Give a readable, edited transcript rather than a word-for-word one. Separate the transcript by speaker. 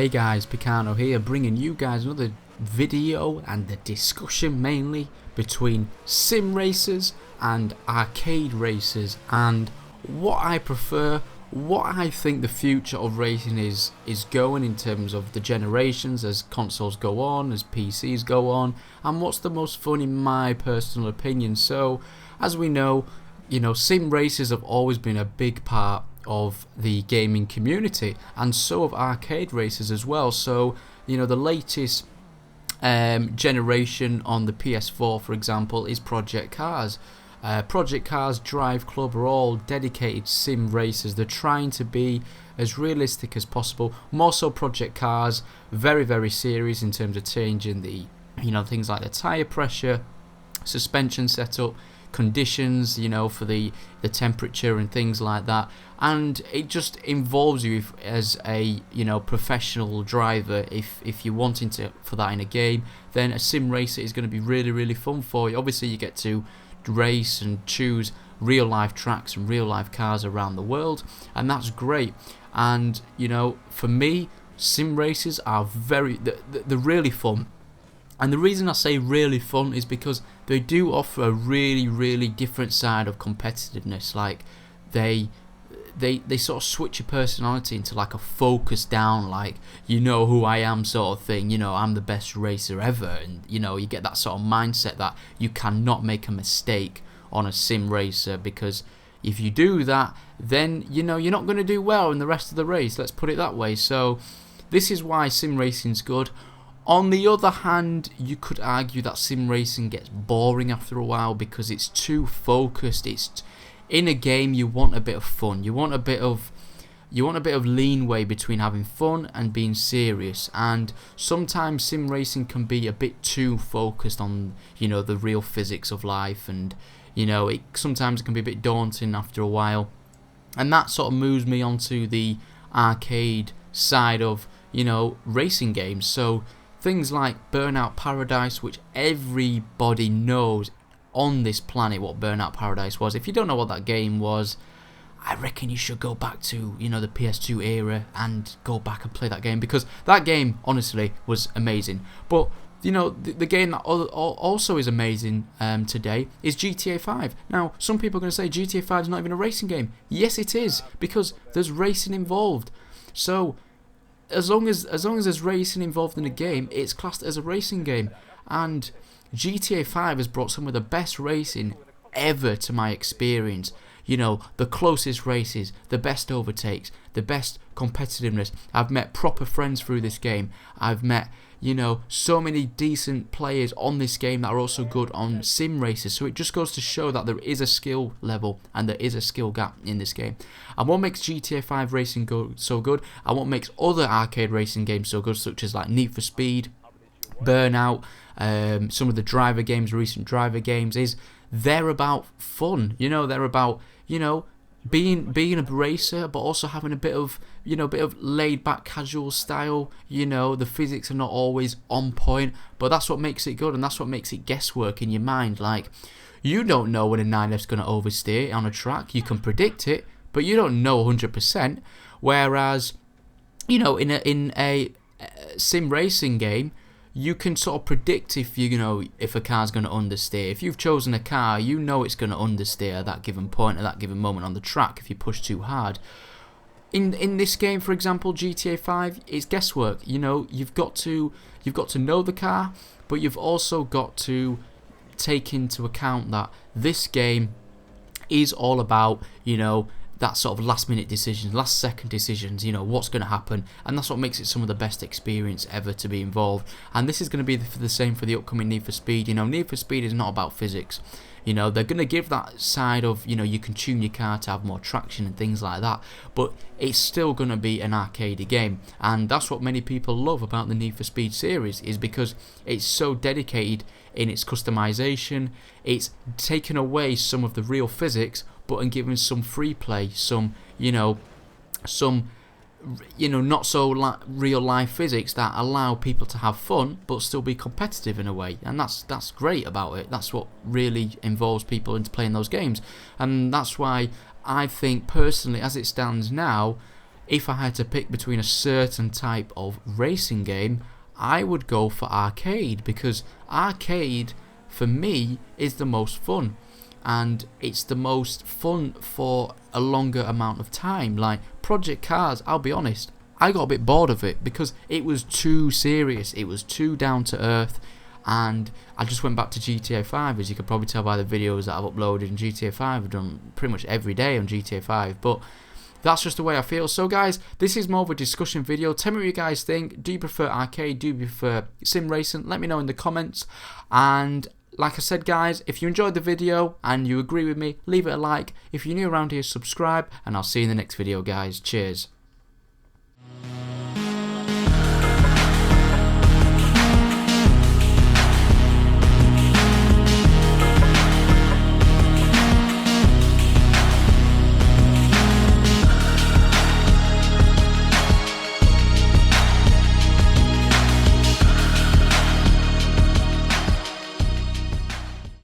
Speaker 1: Hey guys, PeeCarNoo here, bringing you guys another video and the discussion mainly between sim racers and arcade racers and what I prefer, what I think the future of racing is going in terms of the generations as consoles go on, as PCs go on, and what's the most fun in my personal opinion. So, as we know, sim races have always been a big part of the gaming community, and so have arcade races as well. So, the latest generation on the PS4, for example, is Project Cars. Project Cars, Drive Club are all dedicated sim racers. They're trying to be as realistic as possible. More so Project Cars, very, very serious in terms of changing the, things like the tyre pressure, suspension setup, conditions, for the temperature and things like that, and it just involves you as a professional driver. If you're wanting for that in a game, then a sim racer is going to be really, really fun for you. Obviously you get to race and choose real life tracks and real life cars around the world, and that's great. And for me, sim races are they're really fun. And the reason I say really fun is because they do offer a really, really different side of competitiveness. Like they sort of switch your personality into like a focus down, like who I am sort of thing. I'm the best racer ever, and you get that sort of mindset that you cannot make a mistake on a sim racer, because if you do that, then you're not going to do well in the rest of the race. Let's put it that way. So this is why sim racing's good. On the other hand, you could argue that sim racing gets boring after a while because it's too focused. It's in a game, you want a bit of fun. You want a bit of leeway between having fun and being serious. And sometimes sim racing can be a bit too focused on the real physics of life, and sometimes it can be a bit daunting after a while. And that sort of moves me onto the arcade side of racing games. So things like Burnout Paradise, which everybody knows on this planet what Burnout Paradise was. If you don't know what that game was, I reckon you should go back to the PS2 era and go back and play that game, because that game honestly was amazing. But the game that also is amazing today is GTA 5. Now, some people are going to say GTA 5 is not even a racing game. Yes, it is, because there's racing involved. So as long as there's racing involved in a game, it's classed as a racing game. And GTA 5 has brought some of the best racing ever to my experience. The closest races, the best overtakes, the best competitiveness. I've met proper friends through this game. I've met so many decent players on this game that are also good on sim races. So it just goes to show that there is a skill level and there is a skill gap in this game. And what makes GTA 5 racing so good, and what makes other arcade racing games so good, such as like Need for Speed, Burnout, some of the driver games, recent driver games, is they're about fun. They're about being a racer, but also having a bit of laid back casual style. The physics are not always on point, but that's what makes it good, and that's what makes it guesswork in your mind. Like, you don't know when a 9F's going to oversteer on a track. You can predict it, but you don't know 100%. Whereas in a sim racing game, you can sort of predict if if a car's going to understeer. If you've chosen a car, it's going to understeer at that given point, at that given moment on the track if you push too hard. In this game, for example, GTA 5, it's guesswork. You've got to know the car, but you've also got to take into account that this game is all about that sort of last minute decisions, last second decisions, what's going to happen, and that's what makes it some of the best experience ever to be involved. And this is going to be the same for the upcoming Need for Speed. Need for Speed is not about physics. They're going to give that side of, you can tune your car to have more traction and things like that, but it's still going to be an arcade game. And that's what many people love about the Need for Speed series, is because it's so dedicated in its customization. It's taken away some of the real physics, but and giving some free play, some not so real life physics that allow people to have fun but still be competitive in a way. And that's great about it. That's what really involves people into playing those games. And that's why I think personally, as it stands now, if I had to pick between a certain type of racing game, I would go for arcade, because arcade for me is the most fun, and it's the most fun for a longer amount of time. Like Project Cars, I'll be honest, I got a bit bored of it because it was too serious, it was too down to earth, and I just went back to GTA 5, as you could probably tell by the videos that I've uploaded in GTA 5. I've done pretty much every day on GTA 5, but that's just the way I feel. So guys, this is more of a discussion video. Tell me what you guys think. Do you prefer arcade? Do you prefer sim racing? Let me know in the comments. And like I said guys, if you enjoyed the video and you agree with me, leave it a like. If you're new around here, subscribe, and I'll see you in the next video guys. Cheers.